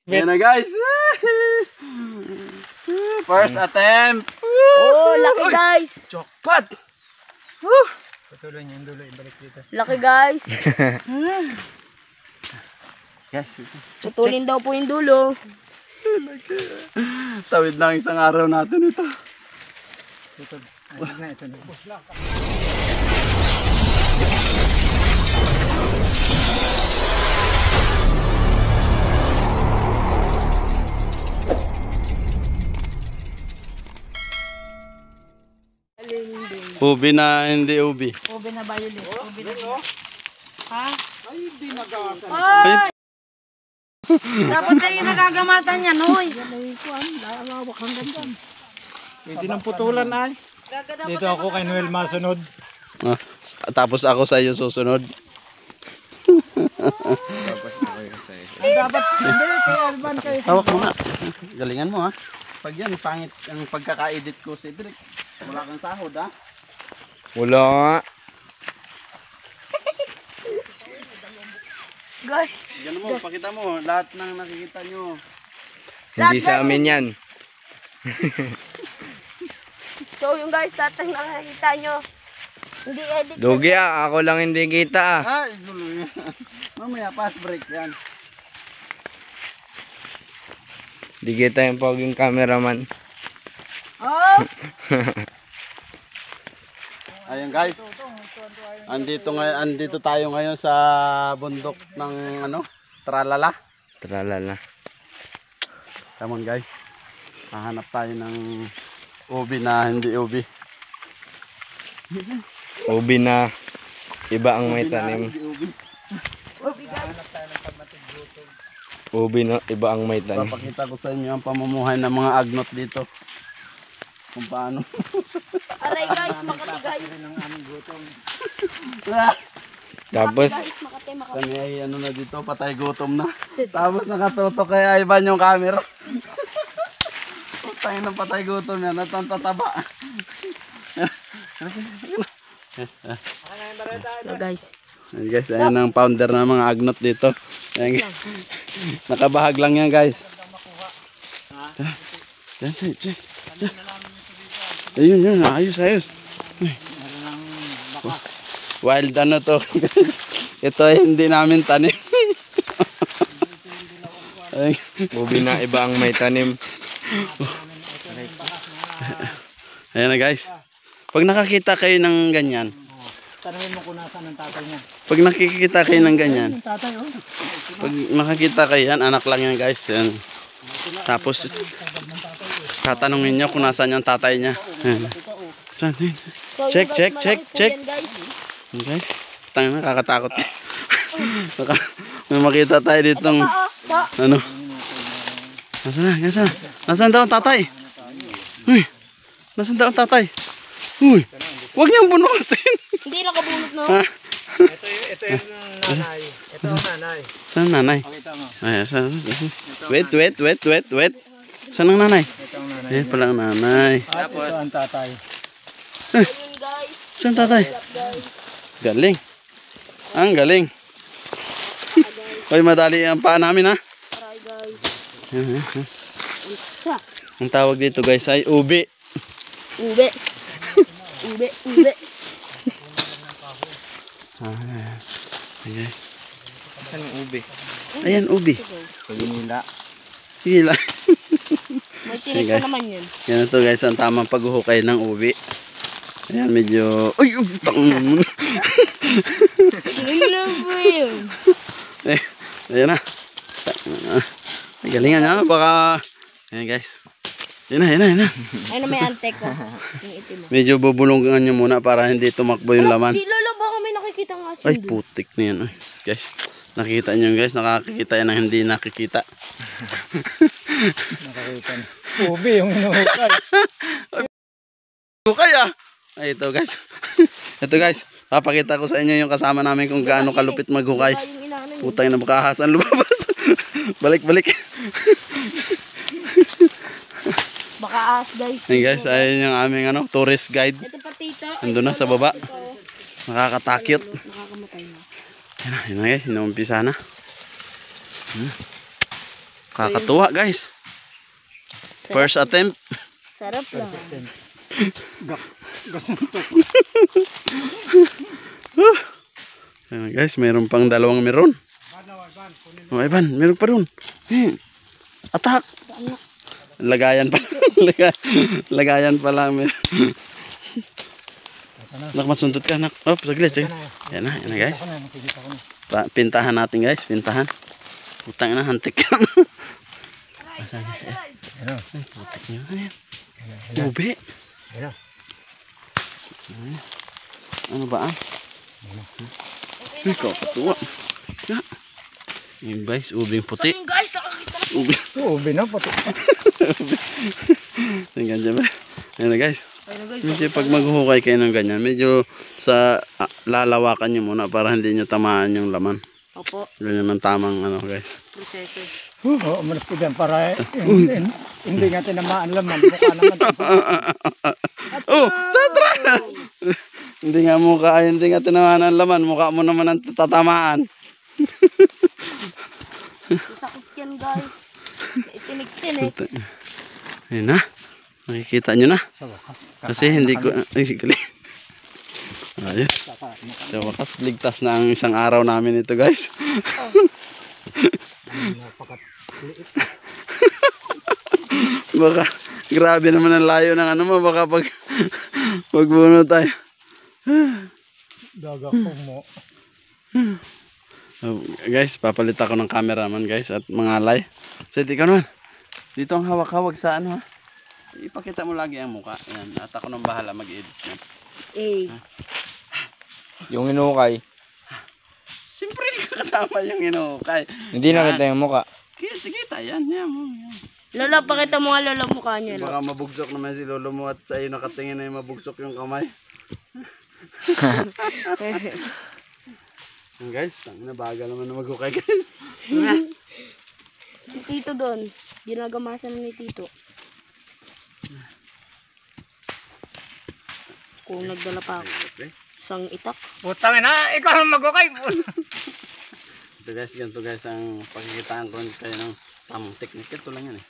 Yan na guys. First attempt. Oh, laki guys. Jackpot. Patuloy niyo yung dulo, ibalik dito. Laki guys. Yes. Putulin daw po yung dulo. Tawid lang isang araw natin ito. Ito na, ito na. Ubi na hindi ubi. Ube na violet. Ube na. Ha? Ay, hindi nagkakasan. Ay! Dapat kayo nagagamatan yan, hoy. Pwede ng putulan ay. Dito ako kay Noel masunod. Ah, tapos ako sa iyo susunod. Dapat hindi, kay Alban kayo. Hawak mo na. Galingan mo ha. Pag yan, pangit ang pagkaka-edit ko si Drake. Wala kang sahod ha. Wala nga. Guys. Ganun mo, pakita mo. Lahat ng nakikita nyo. Hindi sa amin yan. So yung guys, tatang nakakita nyo. Hindi edit. Dugi ako lang hindi kita Ay, gulo yan. Mamaya, fast break yan. Hindi kita yung paging cameraman. Oh! Ayun guys. Andito tayo ngayon sa bundok ng Tralala. Tralala. Come on guys. Hahanap tayo ng ubi na hindi ubi. Ubi na iba ang may Ubi na tanim. hindi ubi. Ubi guys. Ubi na iba ang may tanim. Papakita ko sa inyo ang pamumuhay ng mga agnot dito. Kung paano. Aray guys, Makati guys. Tapos Makati. Kami ay na dito, patay gutom na. Tapos nakatutok kay Ivan yung camera. Patay na patay gutom yan, natantataba. So guys. Ayan guys, ayan ang founder ng mga agnot dito. Ayan, nakabahag lang yan guys. Check. Ayun yun, ayos. Wild to. Ito ay hindi namin tanim. ubi na iba ang may tanim. Ayan na guys. Pag nakakita kayo ng ganyan. Tanungin mo kung nasaan ang tatay niya. Pag nakikita kayo ng ganyan. Tatay oh. Pag nakakita kayo yan, anak lang yan guys. Yan. Tapos tatanungin nyo kung nasaan yung tatay niya. Ayan. Saan? So, Check, yung guys, check. malaki po yan, guys. Okay. Tangin na, nakakatakot. May makita tayo ditong ano. Nasaan daw ang tatay? Uy, nasaan daw ang tatay? Uy, huwag niyang bunutin. Hindi lang kabunot no. Ha? Ito yung nanay. Ito ang nanay. Saan nanay? Pakita mo. Ay, saan? Wait. Saan ang nanay? Ito ang nanay. Eh, pala ang nanay. Tapos ito ang tatay. Ayun guys. Saan tatay? Guys. Galing. Ang galing. Hoy, madali ang paa namin ha. Aray guys. Yan. Ang tawag dito guys ay ubi. Ube. Ayan. Saan yung ubi? Ayan, ubi. Paginila. Sige lang. May tinik Sige. pa naman yun. Yan ito guys, ang tamang paghuhukay ng ubi. Ayan, medyo... Uy! Tang! Ano na po yun? Ayan na. Ay, galingan na. Baka... Ayan guys. Ayan na. Ayun na may antek ko. Yung itim mo. Medyo bubulungan nyo muna para hindi tumakbo yung laman. Di lalo baka may nakikita nga asin Ay, dun. putik na yan. Ay, guys, nakikita nyo guys. Nakakikita yan ang hindi nakikita. Nakakita na. Ubi yung inuhukay. Kaya. Ay, ito guys. Ito guys. Papakita ko sa inyo yung kasama namin kung gaano kalupit maghukay. Baka yung inaano yun. Putay na bakahasan lumabas. Balik. Baka as guys. Hey guys, ayun yung aming tourist guide. Ito pa tito. Nandun na sa baba. Nakakatakyot. Nakakamatay na. Yan na guys, inuumpisa na. Kakatuwa guys. First attempt. Sarap lang. Gasuntok. Ayan guys, mayroon pang dalawang meron. Oh, Ivan, meron pa ron. Atak. Lagayan pa. Lagayan pa lang. Nak, masundot ka, nak. Oh, saglit. Yan na guys. Pintahan natin guys, pintahan. Putang na, hantik ka. Asan? Putik nyo. Ube. Ano ba Ikaw, katuwa. Yung guys, ubing puti. So guys, nakakita na. Ubi na puti. Tingnan dyan ba? Ayan na guys. Medyo pag maghuhukay kayo ng ganyan, medyo sa lalawakan nyo muna para hindi nyo tamaan yung laman. Opo. Ganyan ang tamang ano guys. Proseso. Oo, umalas ko dyan para hindi nga tinamaan laman. Mukha naman. Oh, tatra! Hindi nga tinamaan ang laman. Mukha mo naman ang tatamaan. Masakit yan guys. Itinig-tin eh. Ayun na. Nakikita nyo na. Kasi hindi ko... Ay, galing. Ayun. Sa wakas, ligtas na ang isang araw namin ito guys. Baka, grabe naman ang layo ng ano mo. Baka pag magbuno tayo. Daga ko mo. Guys, papalit ako ng cameraman guys at mga alay. So, di ka naman. Dito ang hawak-hawak sa ano ha. Ipakita mo lagi ang mukha. Yan. At ako nang bahala mag-edit yan. Yung inukay. Siyempre kasama yung inukay. Hindi nakita yung muka. Kita yan. Yan mo. Yan. Lola, pakita mo nga Lola mukha niya. Baka mabugsok naman si lolo mo at sa iyo nakatingin na yung mabugsok yung kamay. Yan guys, nabagal naman na maghukay guys. Si Tito doon. Ginagamasan na ni Tito. Kung nagdala pa ako. Isang itak. Putang ina, ikaw ang magukay. Ganito guys ang pakikitaan ko kayo ng tamang technique. Ito lang yan eh.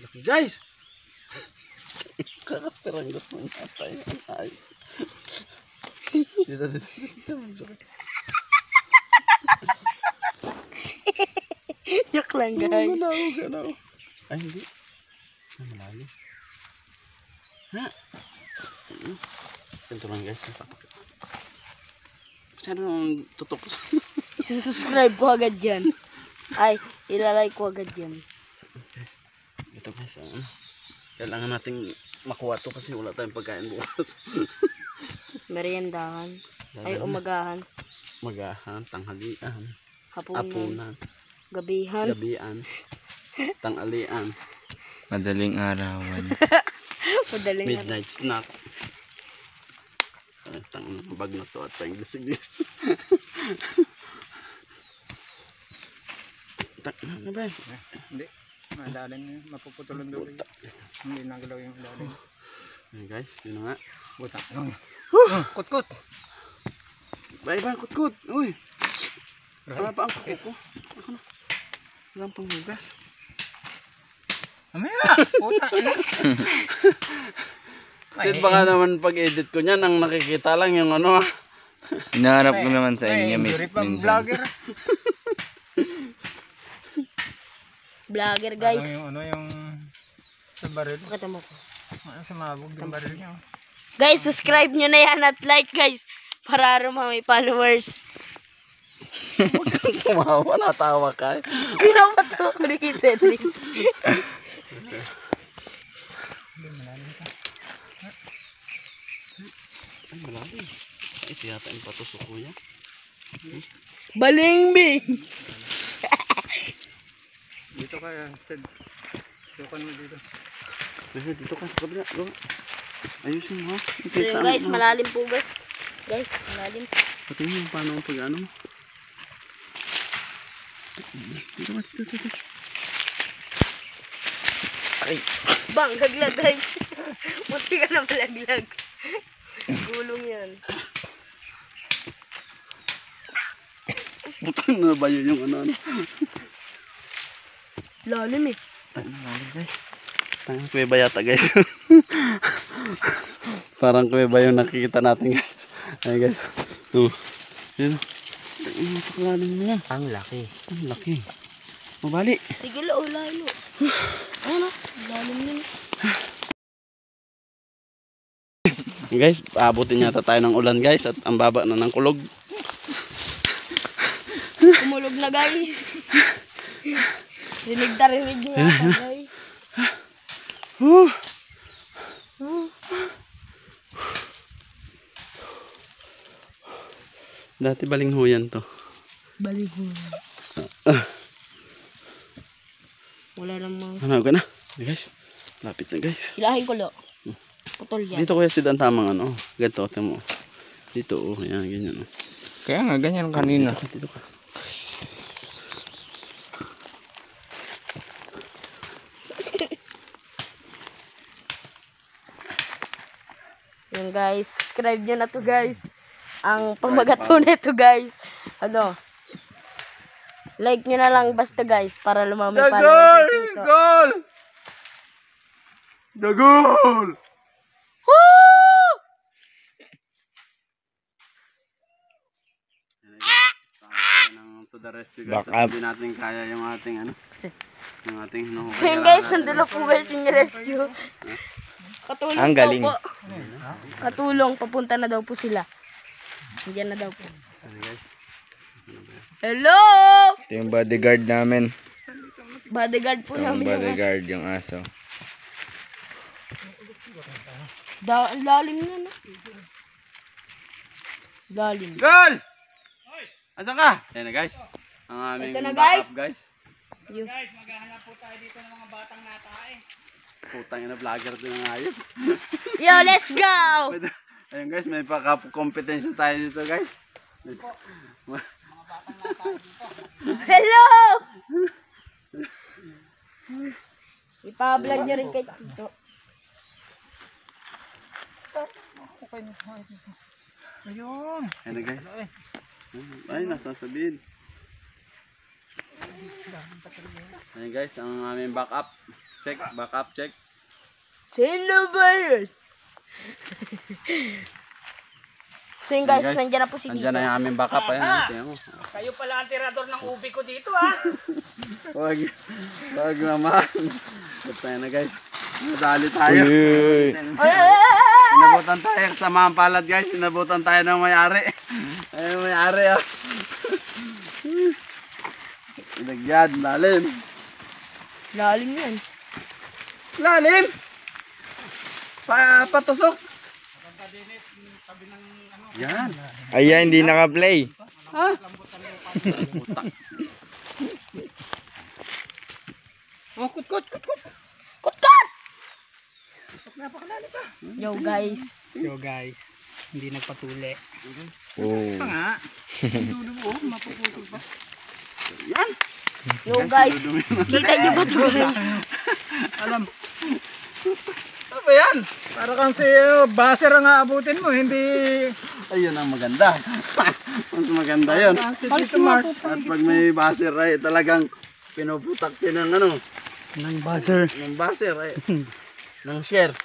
Laki guys! Kakaperanggot mo natay. Ay. Dito. Joke lang guys. Ganaw. Ay hindi. Malalim. Ha? Ganito lang guys. Sana nung tutok. Isusubscribe ko agad yan. Ay, ilalike ko agad yan. Ito guys. Kailangan nating makuha to kasi wala tayong pagkain bukas. Meriendahan. Ay, umagahan. Magahan, tanghalian, Hapunan. apunan, Gabihan. gabian, tanghalian, Madaling arawan. Madaling ano. midnight snack. Tang bag na to at tayong gisig-gis. Ano ba? Hindi. Madaling mapuputulan doon. Hindi nagalaw yung daling. Ayan guys, yun na nga. Buta. Kut-kut. Bye-bye, kut-kut. Uy! Wala pa ang kuko ko. Wala pang hugas. Amaya! Puta! Kasi baka naman pag-edit ko niyan, ang nakikita lang yung ano ah. Hinaharap ko naman sa inyo Injury pa minsan. vlogger. Vlogger guys. Ano yung sa baril? Pakita mo ko. Ano sumabog yung baril niya? Guys, subscribe nyo na yan at like guys. Para may followers. Kumawa, natawa ka. Pinapatawa ko ni Kid Cedric. Ay, malalim. Ito yata yung patusok ko yan. Balingbing! Dito kaya, Sid. Dukan mo dito. Dito ka sa kabila. Ayusin mo ha. So yun guys, malalim po guys. Guys, malalim. Pati mo yung paano ang pag-ano mo. Dito. Ay. Bang, gaglag guys. Munti ka na malaglag. Gulong yan. Putang na ba yun yung ano? Lalim eh. Ay, nalang guys. Parang kuweba yata guys. Parang kuweba yung nakikita natin guys. Ay guys. Yun. Lalim na yan. Ang laki. Ang laki. Mabali. Sige lo, lalo. Ano? Lalim yun. Guys, aabutin yata tayo ng ulan guys. At ang baba na ng kulog. Kumulog na guys. Rinig na rinig niya guys. Dati balinghuyan to. Baliho. Wala namang. Ano ka na? Guys, lapit na guys. Hilahin ko lo. Putol yan. Dito kuya Sid ang tamang ano. Ganito, tingnan mo. Dito, oh, yan, ganyan. Oh. Kaya nga, ganyan kanina. Dito ka. Yan guys, subscribe nyo na to guys. Ang pamagat po nito guys. Ano? Like nyo na lang basta guys para lumami pa naman si Tito. Goal! The goal! To the rescue guys. Back up. Hindi natin kaya yung ating ano. Kasi- Yung ating ano. So yun guys, nandun na po guys yung rescue. Katulong Ang galing. daw po. Katulong, papunta na daw po sila. Diyan na daw po. Ano guys? Hello! Ito yung bodyguard namin. Bodyguard po Ito yung namin yung bodyguard yung aso. lalim na no? Lalim. Goal! Asan ka? Ayan na guys. Ang aming Ito na, backup guys. Yun. Guys, maghahanap po tayo dito ng mga batang natae. Putang ina, vlogger din na nga yun. Yo, let's go! Ayun guys, may paka-competensya tayo dito guys. Hello! Ipa-vlog nyo rin kay Tito. Ayun. Ayan na guys. Ay, nasasabihin. Ayan guys, ang aming backup. Check, backup check. Sino ba yun? So yun guys, nandiyan na po si Tito. Nandiyan na yung aming backup. Ayan, tingnan mo. Kayo pala ang tirador ng ubi ko dito ha. Wag naman. Tayo na guys. Madali tayo. Uy. Sinabutan tayo sa mga palad guys. Sinabutan tayo ng may-ari. Ayun may-ari ah. Ilagyan, lalim. Lalim yan. Lalim! Patusok. Yan. Ayan, hindi naka-play. Ha? Oh, kut. Kutkot! Yo guys. Yo guys, hindi nagpatuli. Oh. Nga. Dulo mo, mapuputol pa. Yan. Yo guys. Kita niyo ba ito guys? Alam. Ano ba yan? Para kang si Baser ang aabutin mo, hindi... Ayun ang maganda. Mas maganda yun. Si Tito Mars. At pag may baser ay talagang pinuputak din ng ano. Nang Baser. Ng baser ay. Ng share.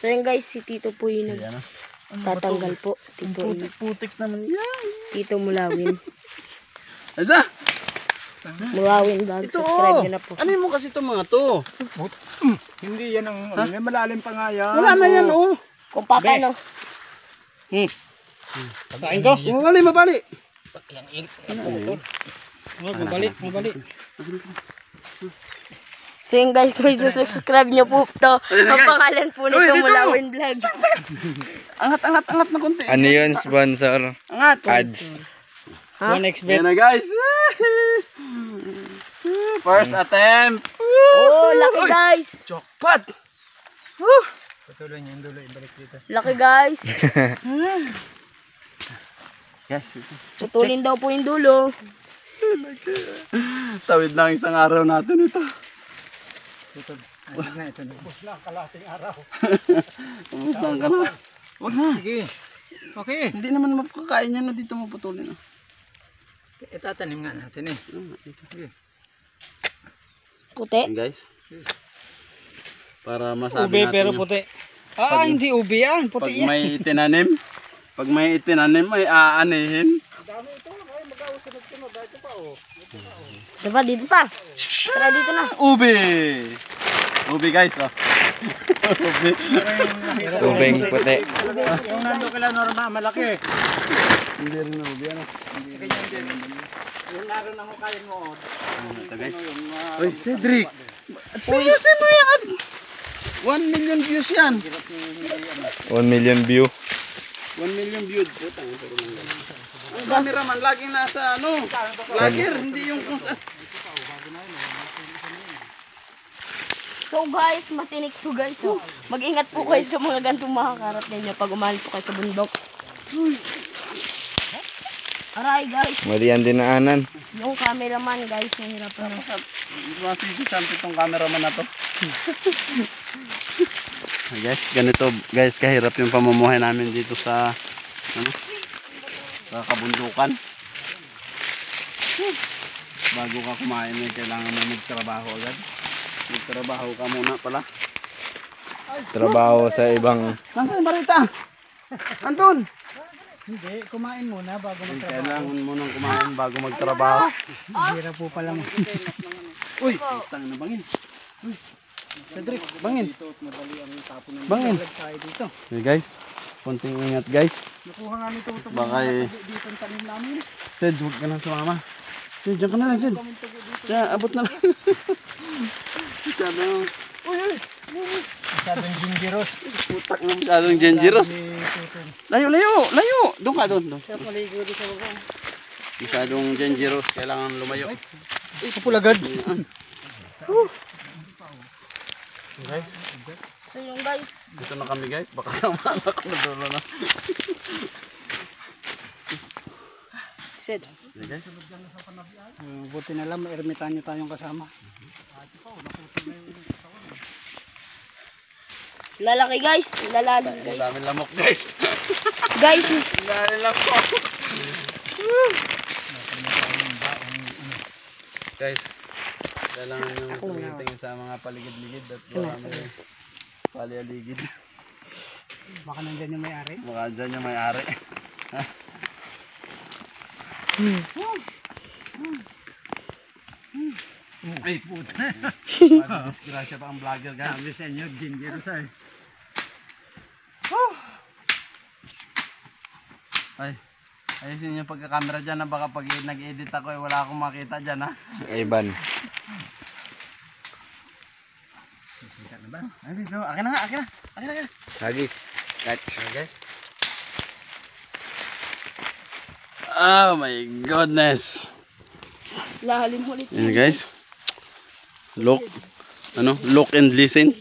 So yun guys, si Tito po yung Ayan ah. tatanggal po. Tito, Putik naman yan. Tito Mulawin. Asa? Mulawin vlog. Ito Subscribe nyo na po. Ano mo kasi itong mga to? Hindi yan ang... May malalim pa nga yan. Wala na yan oh. Kung paano. Pagkain ko. Mabali. Mabalik. So yun guys, kung subscribe nyo po ito, ang pangalan po nito Uy, dito! Mulawin vlog. Angat na konti. Ano yun, sponsor? Angat. Ads. Ha? 1xbet. Yan na guys. First attempt. Oh, lucky guys. Jackpot. Patuloy niya yung dulo, ibalik dito. Lucky guys. Yes. Putulin daw po yung dulo. Tawid lang isang araw natin ito. Ito na. Bus na, kalating araw. Ubus lang ka na. Wag na. Sige. Okay. Hindi naman mapakakain yan na dito maputulin. Itatanim nga natin eh. Okay. Puti. Yan guys. Para masabi Ube natin pero yung- puti. Ah, hindi ube yan. pag Puti yan. may itinanim, may aanihin. Dami ito. Ay, mag-ausunod-sunod. Dito pa oh. Diba, dito pa. Tara, dito na. Ube! Ube guys, oh. Ube. Ubeng puti. Yung nando kila Norma, malaki. Hindi rin na ube, ano? Ganyan din. Yung naroon ang hukayin mo. Ito guys. Uy, Cedric! Ayusin mo yan! 1 million views yan. 1 million view. 1 million views. Putang ito ko lang. Ang cameraman laging nasa ano, vlogger, hindi yung kung saan. So guys, matinik to guys. So, mag-ingat po kayo sa mga gantong makakarap ninyo pag umalis po kayo sa bundok. Aray guys, Mali ang dinaanan. yung cameraman guys, nahirapan na. Masisisan itong cameraman na to. Guys, ganito guys, kahirap yung pamumuhay namin dito sa ano, sa kabundukan. Bago ka kumain, eh, kailangan mo magtrabaho agad. Magtrabaho ka muna pala. Trabaho sa ibang... Nasaan barita? Anton! Hindi, kumain muna bago magtrabaho. Kailangan mo nang kumain bago magtrabaho. Hira po pala mo. Uy, tang na bangin. Uy, Cedric, bangin. Bangin. Tayo dito. Okay guys, konting ingat guys. Nakuha nga nito ito. Baka eh, Dito ang tanim namin. Sed, huwag ka nang sumama. Sed, dyan ka na lang, Sed. Siya, abot na lang. Masyadong, Masyadong gingiros. putak na masyadong dangerous. Layo, layo, layo. Doon ka, doon. Siya paligo dito sa baba. Masyadong dangerous, kailangan lumayo. Kapulagad. Guys, So yung guys, dito na kami guys. Baka naman ako na dulo na. Sid. Okay guys. Buti na lang, may ermitanyo tayong kasama. Lalaki guys, lalalim Ang guys. daming lamok guys. Guys, Ang daming lamok. Guys, kailangan nyo tingin sa mga paligid-ligid at baka may palialigid. Baka nandyan yung may-ari. Baka dyan yung may-ari. Ay, puta. Disgrasya pa ang vlogger guys. Sabi sa inyo, gingiros ay. Ay, ayusin yung pagkakamera dyan na baka pag nag-edit ako eh wala akong makita dyan ha. Iban. Ay, dito. Akin na nga, akin na. Akin na, akin na. Lagi. Catch. Okay, guys. Oh my goodness. lalim ulit. Yan guys. Look. Ano? Look and listen.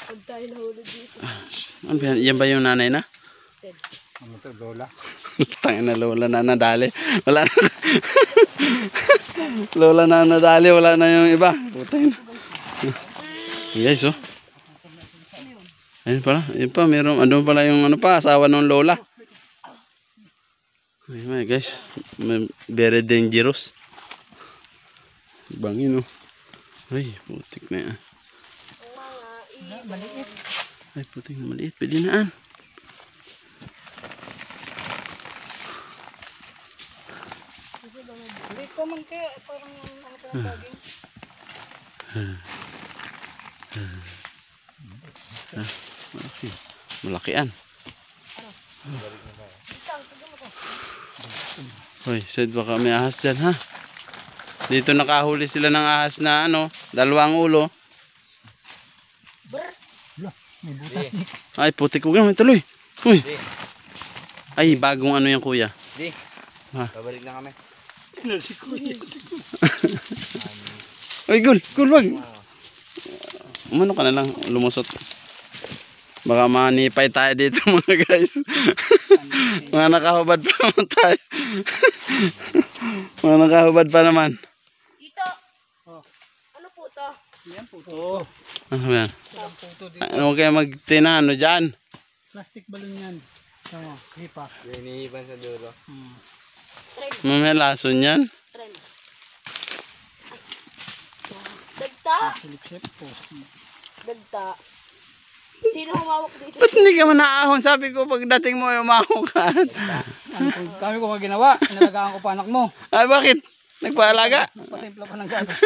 Pag tayo nahulog dito. Ano ba yan? Yan ba yung nanay na? Ano to, Lola? Tangin na lola na nadali. Wala na. Lola na nadali. Wala na yung iba. Putay na. Guys, oh. Ayun pala. Ayun pa. Meron. Ano pala yung ano pa. Asawa ng lola. Ayun guys. Very dangerous. Bangin, oh. Ay, putik na yan. Maliit. Ay, putik na maliit. Pwede na. Maliit pa man kaya, parang ano pa yung bagay. Malaki. Malakian. Hoy, Sid, baka may ahas dyan, ha? Dito nakahuli sila ng ahas na ano, 2 ulo. May butas. Ay, putik ko gamit tuloy. Uy. Ay, bagong ano yan, kuya. Di. Ha? Babalik na kami. Si Kuya. Ay, gul, wag. Umano ka na lang, lumusot. Baka manipay tayo dito mga guys. Mga nakahubad pa naman tayo. Mga nakahubad pa naman. Dito. Oh. Ano po to? Yan po. Oo. Ano ba yan? Ang puto dito. Ano kaya magtinano dyan? Plastic balloon yan. Sama, hipa. Hinihipan sa dulo. Try mo. Mamaya lason yan. Try mo. Dagta. Silip-sip po. Dagta. Sino humawak dito? Ba't hindi ka man naahon? Sabi ko pagdating mo ay umahon ka. Kami ko pa ginawa. Inalagaan ko pa anak mo. Ay bakit? Nagpaalaga? Patimpla pa ng gatas.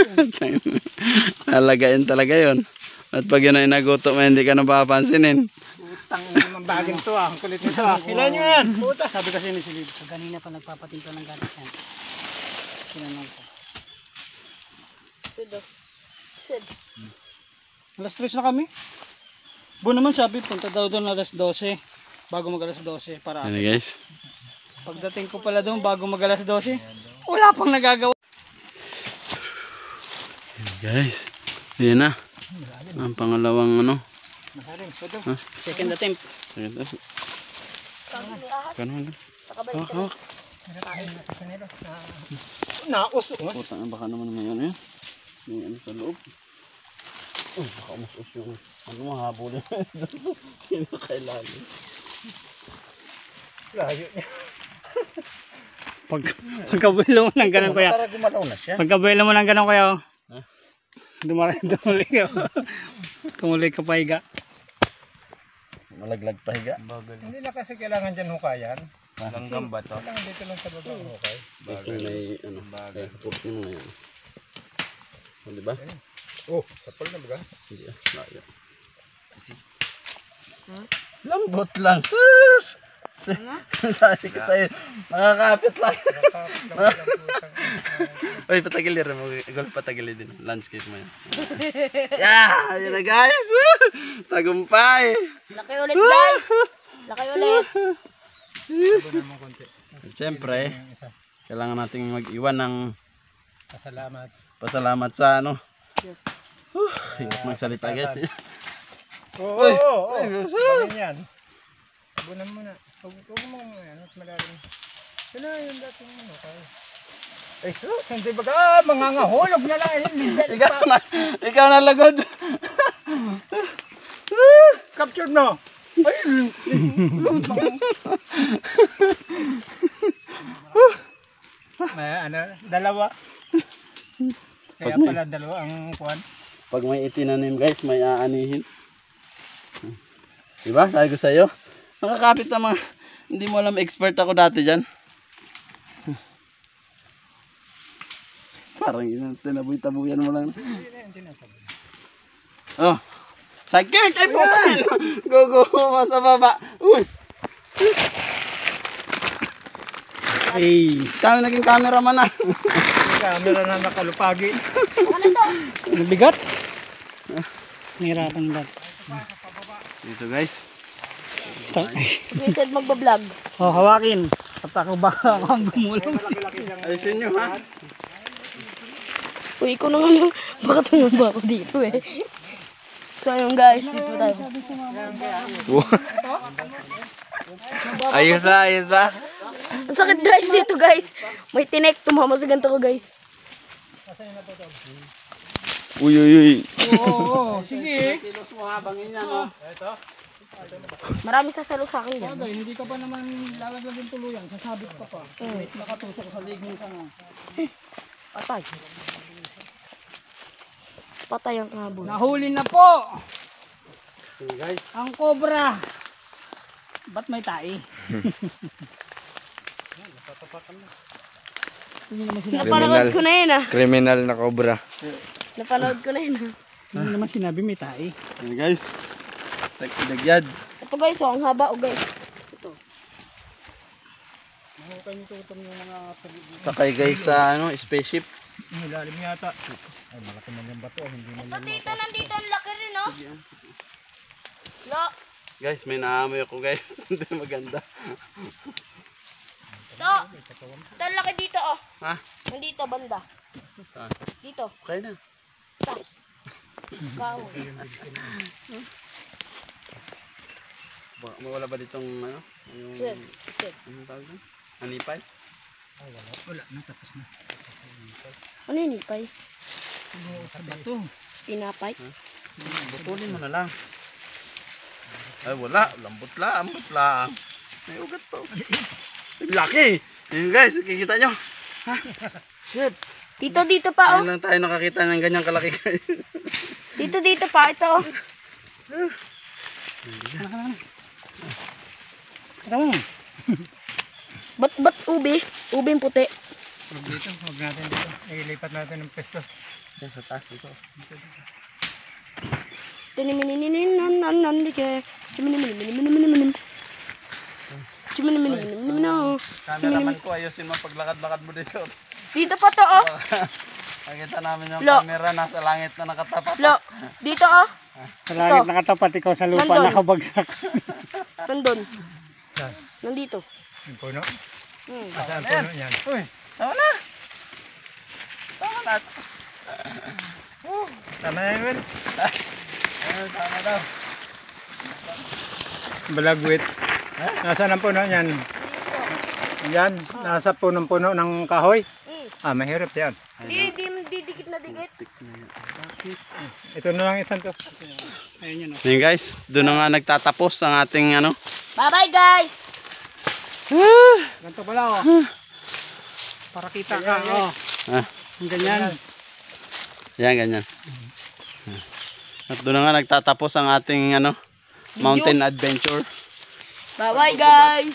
Alagain talaga yon. At pag yun ay nagutom, hindi ka napapansinin. Utang naman baging to ah. Ang kulit nito ah. Kailan nyo yan? Puta. Sabi kasi ni Silip. Kanina pa nagpapatimpla ng gatas yan. Sinanong ko. Sido. Sid. Alas 3 na kami. Bu naman sabi, punta daw doon alas 12. Bago mag alas 12 para Ano guys? pagdating ko pala doon bago mag alas 12. Wala pang nagagawa. Guys, yun na. Ang pangalawang ano. Second attempt. Ganun. Nakabalik Hawak, ka. hawak. Naus-us. Putang, baka naman ngayon yan. May ano sa loob. Oh, baka umus-us yung ano mahabol yun. Yun na kailangan. Layo niya. Pagkabuelo mo ng ganun kuya. Para gumalaw na siya. Pagkabuelo mo ng ganun kuya. Ha? Dumuli ka. Tumuloy ka pa higa. Malaglag pa higa. Hindi na kasi kailangan dyan hukayan. Langgam ba to? Kailangan dito lang sa baba hukay. Ito may ano. Kaya kapurot nyo muna yan. O, diba? Oh, kapal na ba? Hindi ah. Layo. Lambot lang. Sus! Sabi ko sa'yo, nakakapit lang. Uy, patagilid rin mo. Golf patagilid din. Landscape mo yan. Yeah! Yun na guys! Tagumpay! Laki ulit guys. Laki ulit. Siyempre, kailangan nating mag-iwan ng Salamat. pasalamat sa ano. Yes. Hirap magsalita guys. Oo, oo, oo. Yan. Abunan mo na. Huwag mo muna yan. Mas malalim. Sino yung dating ano kayo? Ay sus, hindi ba ka mangangahulog na lang. Ikaw na lagod. Captured no. Ay. Ano, dalawa. Kaya pala dalawa ang kuwan. Pag may itinanim guys, may aanihin. Diba? Sabi ko sa'yo. Nakakapit na mga, hindi mo alam, expert ako dati dyan. Parang tinaboy-tabuyan mo lang. Oh. Sakit! Ay po! Go, sa baba. Uy! Hey, kami naging cameraman na. Camera na nakalupagi. Ano to? Mabigat? Nahirapan lang. Dito guys. Vincent magbablog. Oh, hawakin. At ako ba ang gumulong? Ayusin nyo ha. Uy, ikaw na nga lang. Baka tumamba ako dito eh. So ayun guys, dito tayo. Ayos na. Ang sakit guys dito guys. May tinek, tumama sa ganito ko guys. Uy. Oo, sige. Kilos mo ha, bangin yan oh. Marami sasalo sa akin yan. Bagay, hindi ka pa naman lalagyan tuluyan. Sasabit ka pa. Nakatusok sa ligong sanga. Patay. Patay ang habol. Nahuli na po! Guys. Ang cobra! Ba't may tae? Napanood ko na yun ah. Criminal na cobra. Napanood ko na yun ah. Hindi naman sinabi may tae. Ayan guys. Dagyad. Ito guys, oh, ang haba oh guys. Mahukay nito utang yung mga Sakay guys sa ano, spaceship. ilalim yata. Ay, malaki man yung bato. Hindi man Ito dito, nandito ang laki rin oh. Lo, Guys, may naamoy ako guys. Hindi maganda. ito. Ito ang laki dito oh. Ha? Nandito banda. Saan? Dito. Okay na. Ito. Kao. Mawala ba ditong ano? Yung Sir, sir. anong tawag doon? Hanipay? Wala na, tapos na. Ano yun ipay? Sa bato. Pinapay? Butulin mo na lang. Ay wala, lambot lang. May ugat to. Laki. Ayun guys, kikita nyo. Ha? Shit. Dito pa, oh. Ngayon lang tayo nakakita ng ganyang kalaki guys. Dito pa, ito, oh. Ba't ubi? Ubing puti. Huwag dito, huwag natin dito. Ilipat natin ng pesto. Yan sa taas dito. Cameraman ko, ayusin mo paglakad-lakad mo dito. Dito pa to, oh. Nakita namin yung Lo. camera nasa langit na nakatapat. Lo, dito, oh. Sa langit nakatapat, ikaw sa lupa Nandun. nakabagsak. Nandun. Saan? Nandito. Yung puno? Hmm. Saan puno yan? Uy, tama na. Tama na. Tama na yun. Ayun, tama daw. Balagwit. Nasaan ang puno yan? Yan, nasa punong-puno ng kahoy. Mahirap yan. Di dikit na dikit. Bakit? Ito na lang isang to. Ayun yun. Ayun guys, doon na nga nagtatapos ang ating ano. Bye-bye, guys. Ganito pala oh. Para kita ka oh. Ah, Ganyan. yan, ganyan. At doon na nga nagtatapos ang ating ano, mountain adventure. Bye-bye, guys.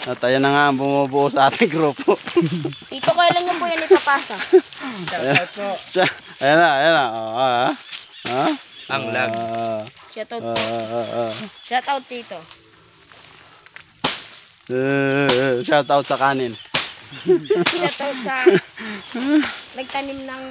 At ayan na nga ang bumubuo sa ating grupo. Dito kailan nyo po yan ipapasa? Shoutout po. Siya, ayan na, ayan na. Oh, Ang lag. Shoutout po. Shoutout dito. Shout out sa kanin. Shoutout sa nagtanim ng